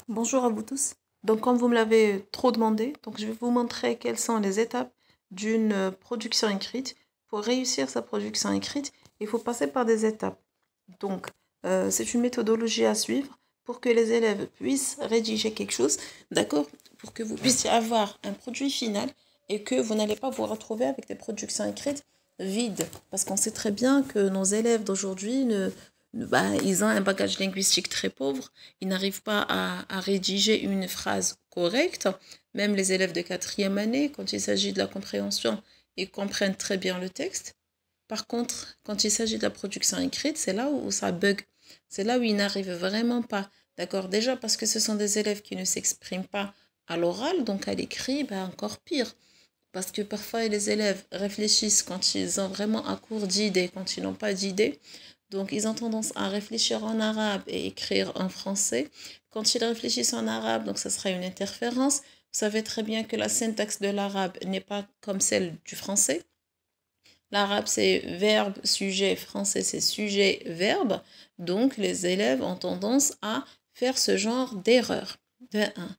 Bonjour à vous tous. Donc, comme vous me l'avez trop demandé, donc je vais vous montrer quelles sont les étapes d'une production écrite. Pour réussir sa production écrite, il faut passer par des étapes. Donc, c'est une méthodologie à suivre pour que les élèves puissent rédiger quelque chose, d'accord? Pour que vous puissiez avoir un produit final et que vous n'allez pas vous retrouver avec des productions écrites vides. Parce qu'on sait très bien que nos élèves d'aujourd'hui ils ont un bagage linguistique très pauvre. Ils n'arrivent pas à rédiger une phrase correcte. Même les élèves de quatrième année, quand il s'agit de la compréhension, ils comprennent très bien le texte. Par contre, quand il s'agit de la production écrite, c'est là où ça bug. C'est là où ils n'arrivent vraiment pas. D'accord? Déjà parce que ce sont des élèves qui ne s'expriment pas à l'oral, donc à l'écrit, encore pire. Parce que parfois, les élèves réfléchissent quand ils ont vraiment un cours d'idées, quand ils n'ont pas d'idées. Donc, ils ont tendance à réfléchir en arabe et écrire en français. Quand ils réfléchissent en arabe, donc ça sera une interférence. Vous savez très bien que la syntaxe de l'arabe n'est pas comme celle du français. L'arabe, c'est verbe, sujet, français, c'est sujet, verbe. Donc, les élèves ont tendance à faire ce genre d'erreur. De un.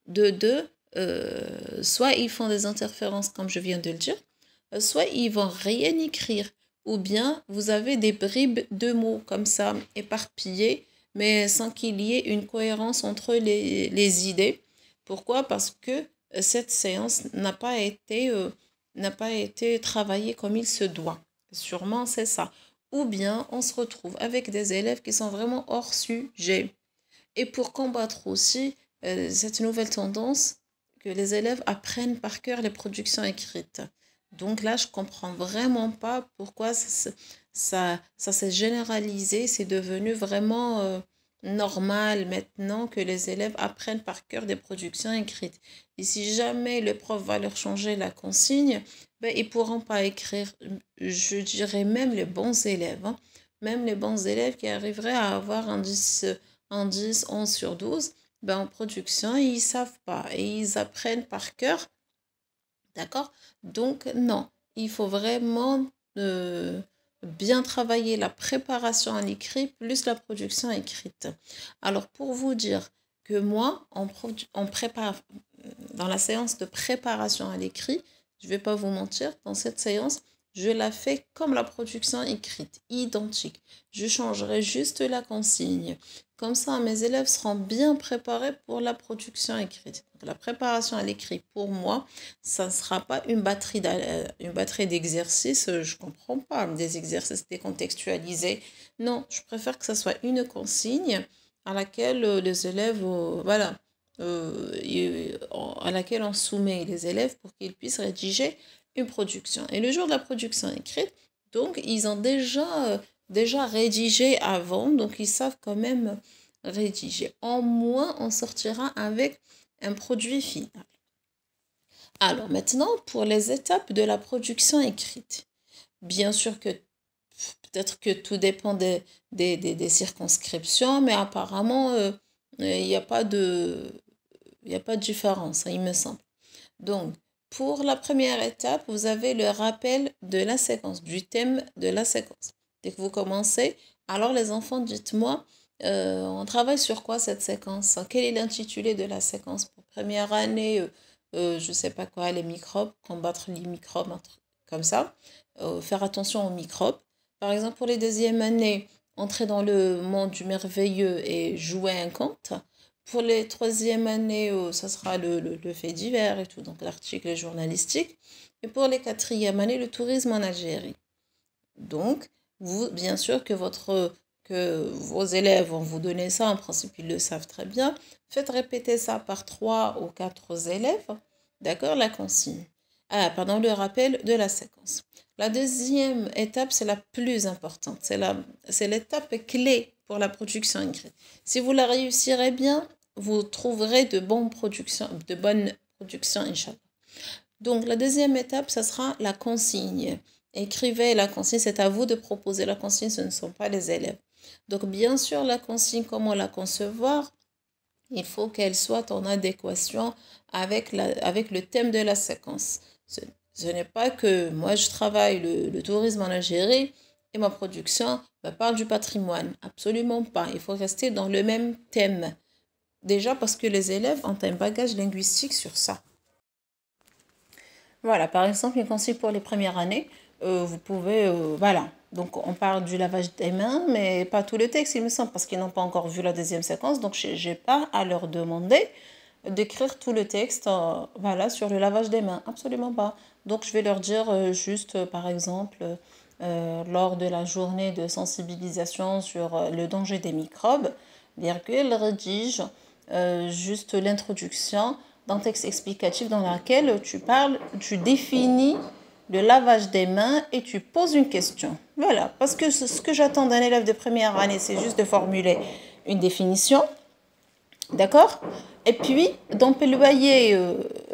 De deux, soit ils font des interférences, comme je viens de le dire, soit ils vont rien écrire. Ou bien vous avez des bribes de mots comme ça, éparpillés, mais sans qu'il y ait une cohérence entre les idées. Pourquoi? Parce que cette séance n'a pas été travaillée comme il se doit. Sûrement, c'est ça. Ou bien on se retrouve avec des élèves qui sont vraiment hors sujet. Et pour combattre aussi cette nouvelle tendance, que les élèves apprennent par cœur les productions écrites. Donc là, je comprends vraiment pas pourquoi ça s'est généralisé, c'est devenu vraiment normal maintenant que les élèves apprennent par cœur des productions écrites. Et si jamais le prof va leur changer la consigne, ils ne pourront pas écrire, je dirais même les bons élèves, hein, même les bons élèves qui arriveraient à avoir un 10 11 sur 12 en production, ils ne savent pas et ils apprennent par cœur. D'accord? Donc, non, il faut vraiment bien travailler la préparation à l'écrit plus la production écrite. Alors, pour vous dire que moi, on prépare, dans la séance de préparation à l'écrit, je ne vais pas vous mentir, dans cette séance, je la fais comme la production écrite, identique. Je changerai juste la consigne. Comme ça, mes élèves seront bien préparés pour la production écrite. Donc, la préparation à l'écrit, pour moi, ça ne sera pas une batterie d'exercices. Je ne comprends pas, des exercices décontextualisés. Non, je préfère que ce soit une consigne à laquelle les élèves, voilà, à laquelle on soumet les élèves pour qu'ils puissent rédiger une production. Et le jour de la production écrite, donc, ils ont déjà rédigé avant, donc ils savent quand même rédiger. En moins, on sortira avec un produit final. Alors maintenant, pour les étapes de la production écrite. Bien sûr que peut-être que tout dépend des circonscriptions, mais apparemment, il n'y a pas de, il y a pas de différence, hein, il me semble. Donc, pour la première étape, vous avez le rappel de la séquence, du thème de la séquence. Dès que vous commencez, alors les enfants, dites-moi, on travaille sur quoi cette séquence? Quel est l'intitulé de la séquence pour première année? Je ne sais pas quoi, les microbes, combattre les microbes, un truc comme ça. Faire attention aux microbes. Par exemple, pour les deuxièmes années, entrer dans le monde du merveilleux et jouer un conte. Pour les troisièmes années, ça sera le fait divers et tout, donc l'article journalistique. Et pour les quatrièmes années, le tourisme en Algérie. Donc, vous, bien sûr que vos élèves vont vous donner ça, en principe ils le savent très bien. Faites répéter ça par 3 ou 4 élèves, d'accord, la consigne. Ah, pardon, le rappel de la séquence. La deuxième étape, c'est la plus importante. C'est l'étape clé pour la production écrite. Si vous la réussirez bien, vous trouverez de bonnes productions, Inch'Allah. Donc, la deuxième étape, ça sera la consigne. Écrivez la consigne, c'est à vous de proposer la consigne, ce ne sont pas les élèves. Donc, bien sûr, la consigne, comment la concevoir? Il faut qu'elle soit en adéquation avec le thème de la séquence. Ce n'est pas que moi, je travaille le tourisme en Algérie et ma production parle du patrimoine. Absolument pas. Il faut rester dans le même thème. Déjà parce que les élèves ont un bagage linguistique sur ça. Voilà, par exemple, une consigne pour les premières années, vous pouvez, voilà. Donc, on parle du lavage des mains, mais pas tout le texte, il me semble, parce qu'ils n'ont pas encore vu la deuxième séquence. Donc, je n'ai pas à leur demander d'écrire tout le texte, voilà, sur le lavage des mains. Absolument pas. Donc, je vais leur dire juste, par exemple, lors de la journée de sensibilisation sur le danger des microbes, dire qu'ils rédigent juste l'introduction d'un texte explicatif dans lequel tu parles, tu définis le lavage des mains et tu poses une question. Voilà, parce que ce que j'attends d'un élève de première année, c'est juste de formuler une définition, d'accord? Et puis d'employer,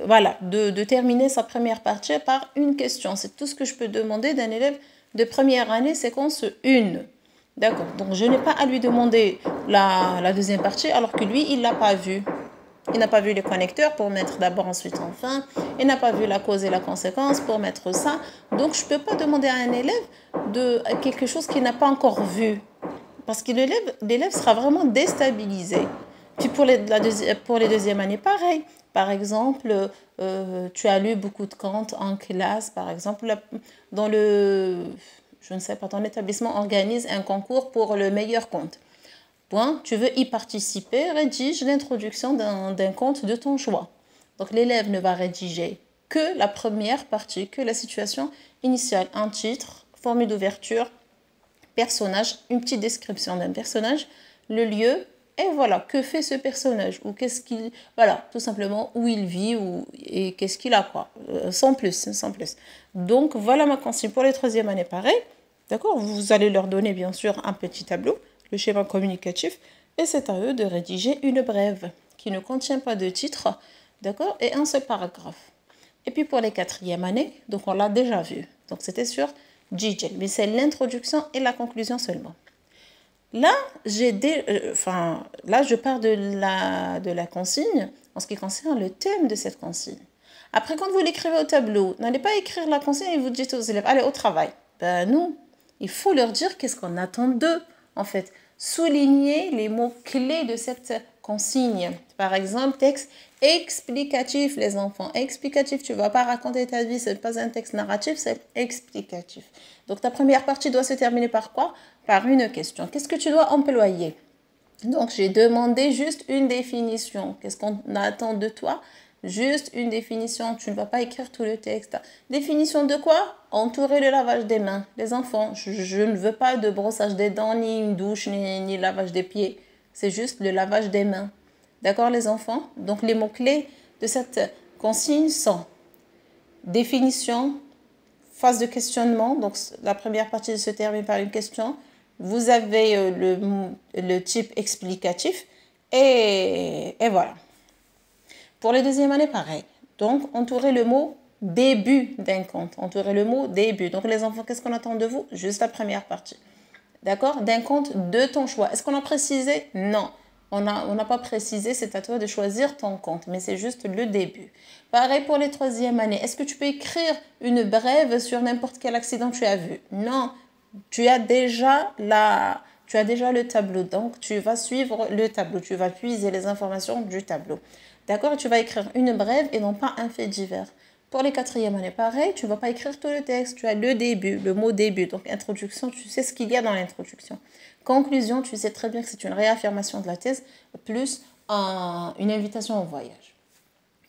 voilà, de terminer sa première partie par une question. C'est tout ce que je peux demander d'un élève de première année, séquence 1. D'accord, donc je n'ai pas à lui demander la deuxième partie alors que lui, il ne l'a pas vu. Il n'a pas vu les connecteurs pour mettre d'abord, ensuite, enfin. Il n'a pas vu la cause et la conséquence pour mettre ça. Donc, je ne peux pas demander à un élève de quelque chose qu'il n'a pas encore vu. Parce que l'élève sera vraiment déstabilisé. Puis pour les deuxièmes années, pareil. Par exemple, tu as lu beaucoup de contes en classe, par exemple, dans je ne sais pas, ton établissement organise un concours pour le meilleur conte. Point, tu veux y participer, rédige l'introduction d'un conte de ton choix. Donc l'élève ne va rédiger que la première partie, que la situation initiale, un titre, formule d'ouverture, personnage, une petite description d'un personnage, le lieu, et voilà, que fait ce personnage, ou qu'est-ce qu'il, voilà, tout simplement où il vit, et qu'est-ce qu'il a, quoi, sans plus, sans plus. Donc voilà ma consigne pour les troisième années, pareil, d'accord, vous allez leur donner bien sûr un petit tableau, le schéma communicatif, et c'est à eux de rédiger une brève qui ne contient pas de titre, d'accord, et un seul paragraphe. Et puis pour les quatrièmes années, donc on l'a déjà vu, donc c'était sur GJ, mais c'est l'introduction et la conclusion seulement. Là, là, je pars de la consigne en ce qui concerne le thème de cette consigne. Après, quand vous l'écrivez au tableau, n'allez pas écrire la consigne et vous dites aux élèves, allez au travail. Ben non, il faut leur dire qu'est-ce qu'on attend d'eux, en fait. Souligner les mots-clés de cette consigne. Par exemple, texte explicatif, les enfants. Explicatif, tu ne vas pas raconter ta vie, ce n'est pas un texte narratif, c'est explicatif. Donc, ta première partie doit se terminer par quoi? Par une question. Qu'est-ce que tu dois employer? Donc, j'ai demandé juste une définition. Qu'est-ce qu'on attend de toi? Juste une définition. Tu ne vas pas écrire tout le texte. Définition de quoi? Entourer le lavage des mains. Les enfants, je ne veux pas de brossage des dents, ni une douche, ni lavage des pieds. C'est juste le lavage des mains. D'accord, les enfants? Donc, les mots-clés de cette consigne sont définition, phase de questionnement. Donc, la première partie se termine par une question. Vous avez le type explicatif et voilà. Pour les deuxième année, pareil. Donc, entourer le mot début d'un conte. Entourer le mot début. Donc, les enfants, qu'est-ce qu'on attend de vous? Juste la première partie. D'accord? D'un conte de ton choix. Est-ce qu'on a précisé? Non. On n'a pas précisé, c'est à toi de choisir ton conte, mais c'est juste le début. Pareil pour les troisième années. Est-ce que tu peux écrire une brève sur n'importe quel accident que tu as vu? Non. Tu as déjà le tableau, donc tu vas suivre le tableau, tu vas puiser les informations du tableau. D'accord? Et tu vas écrire une brève et non pas un fait divers. Pour les quatrièmes années, pareil, tu ne vas pas écrire tout le texte, tu as le début, le mot début. Donc introduction, tu sais ce qu'il y a dans l'introduction. Conclusion, tu sais très bien que c'est une réaffirmation de la thèse, plus une invitation au voyage.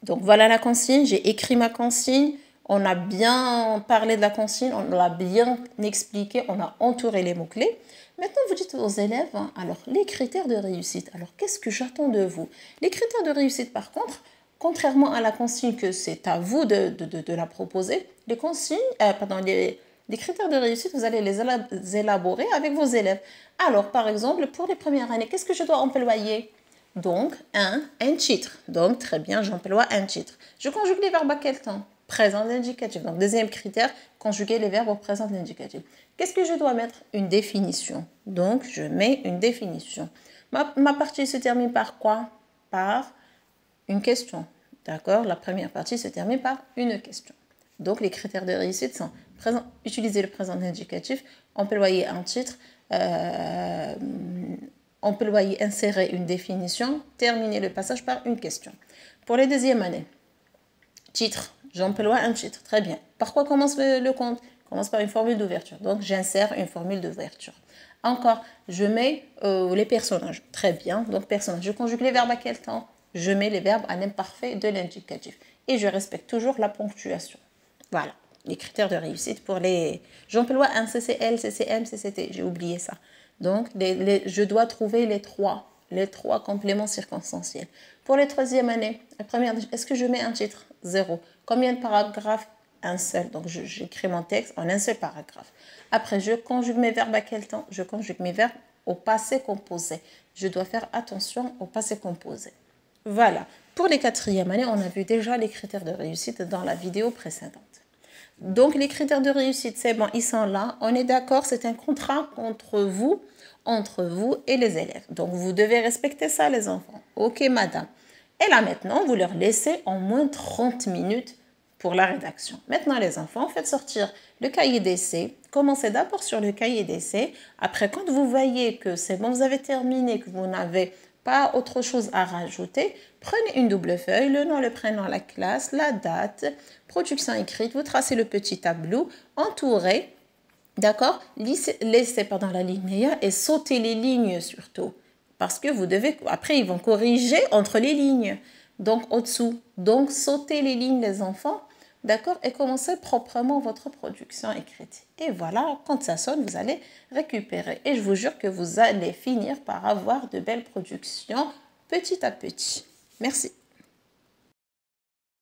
Donc voilà la consigne, j'ai écrit ma consigne, on a bien parlé de la consigne, on l'a bien expliqué, on a entouré les mots-clés. Maintenant, vous dites aux élèves, alors les critères de réussite, alors qu'est-ce que j'attends de vous? Les critères de réussite, par contre, contrairement à la consigne que c'est à vous de la proposer, les consignes, les critères de réussite, vous allez les élaborer avec vos élèves. Alors, par exemple, pour les premières années, qu'est-ce que je dois employer? Donc, un titre. Donc, très bien, j'emploie un titre. Je conjugue les verbes à quel temps? Présent indicatif. Donc, deuxième critère, conjuguer les verbes au présent indicatif. Qu'est-ce que je dois mettre? Une définition. Donc, je mets une définition. Ma partie se termine par quoi? Par une question. D'accord? La première partie se termine par une question. Donc, les critères de réussite sont utiliser le présent indicatif, employer un titre, employer, insérer une définition, terminer le passage par une question. Pour les deuxièmes années, titre, j'emploie un titre, très bien. Par quoi commence le compte? Commence par une formule d'ouverture. Donc, j'insère une formule d'ouverture. Encore, je mets les personnages. Très bien. Donc, personnage. Je conjugue les verbes à quel temps? Je mets les verbes à l'imparfait de l'indicatif. Et je respecte toujours la ponctuation. Voilà. Les critères de réussite pour les... J'emploie un CCL, CCM, CCT. J'ai oublié ça. Donc, je dois trouver les trois compléments circonstanciels. Pour les troisième année, la première, est-ce que je mets un titre? 0. Combien de paragraphes? Un seul. Donc, j'écris mon texte en un seul paragraphe. Après, je conjugue mes verbes à quel temps? Je conjugue mes verbes au passé composé. Je dois faire attention au passé composé. Voilà. Pour les quatrièmes années, on a vu déjà les critères de réussite dans la vidéo précédente. Donc, les critères de réussite, c'est bon, ils sont là. On est d'accord, c'est un contrat entre vous et les élèves. Donc, vous devez respecter ça, les enfants. Ok, madame. Et là, maintenant, vous leur laissez en moins 30 minutes pour la rédaction. Maintenant, les enfants, faites sortir le cahier d'essai. Commencez d'abord sur le cahier d'essai. Après, quand vous voyez que c'est bon, vous avez terminé, que vous n'avez pas autre chose à rajouter, prenez une double feuille, le nom, le prénom, la classe, la date, production écrite, vous tracez le petit tableau, entourez, d'accord? Laissez pendant la ligne et sautez les lignes surtout. Parce que vous devez, après ils vont corriger entre les lignes, donc au-dessous. Donc sautez les lignes les enfants, d'accord? Et commencez proprement votre production écrite. Et voilà, quand ça sonne, vous allez récupérer. Et je vous jure que vous allez finir par avoir de belles productions petit à petit. Merci.